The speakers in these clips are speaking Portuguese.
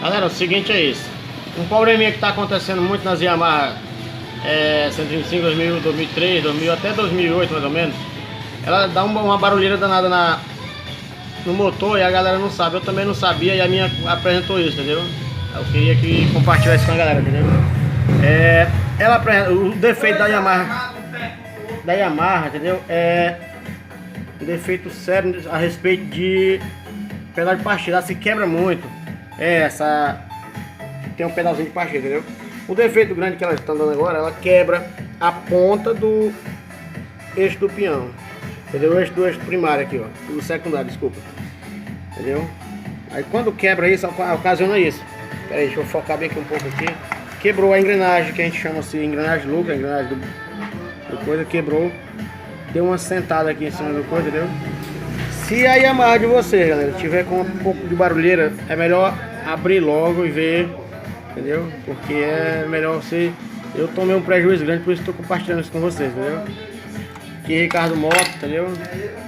Galera, o seguinte é isso. Um probleminha que tá acontecendo muito nas Yamaha 125, 2000, 2003, 2000 até 2008 mais ou menos. Ela dá uma barulheira danada no motor e a galera não sabe. Eu também não sabia e a minha apresentou isso, entendeu? Eu queria que compartilhasse com a galera, entendeu? Ela apresenta o defeito da Yamaha, entendeu? Um defeito sério a respeito de pedal de pastilha. Ela se quebra muito. Essa tem um pedalzinho de pastilha, entendeu? O defeito grande que ela está dando agora, ela quebra a ponta do eixo do peão, entendeu? O eixo do eixo primário aqui, ó, do secundário, desculpa, entendeu? Aí quando quebra isso, ocasiona isso. Pera aí, deixa eu focar bem aqui um pouco aqui. Quebrou a engrenagem, que a gente chama assim, engrenagem lucro, a engrenagem do coisa, quebrou. Deu uma sentada aqui em cima do coisa, entendeu? Se a Yamaha de vocês, galera, tiver com um pouco de barulheira, é melhor abrir logo e ver, entendeu? Porque é melhor você... Eu tomei um prejuízo grande, por isso estou compartilhando isso com vocês, entendeu? Aqui é Ricardo Moto, entendeu?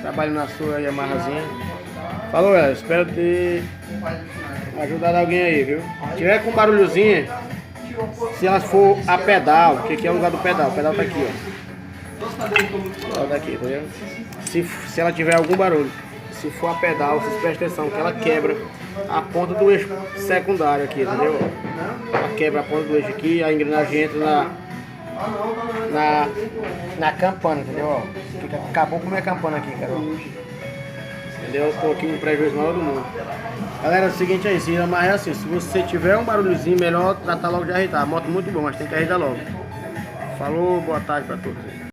Trabalho na sua Yamahazinha. Falou, galera, espero ter ajudado alguém aí, viu? Se tiver com barulhozinho, se ela for a pedal, porque aqui é o lugar do pedal, o pedal tá aqui, ó. O pedal tá aqui, entendeu? Se ela tiver algum barulho, se for a pedal, vocês prestem atenção que ela quebra a ponta do eixo secundário aqui, entendeu? Ela quebra a ponta do eixo aqui, a engrenagem entra na campana, entendeu? Acabou com a minha campana aqui, cara. Entendeu? Eu tô aqui no prejuízo maior do mundo. Galera, é o seguinte aí, se Yamaha é assim, se você tiver um barulhozinho, melhor tratar logo de ajeitar. A moto muito boa, mas tem que ajeitar logo. Falou, boa tarde pra todos.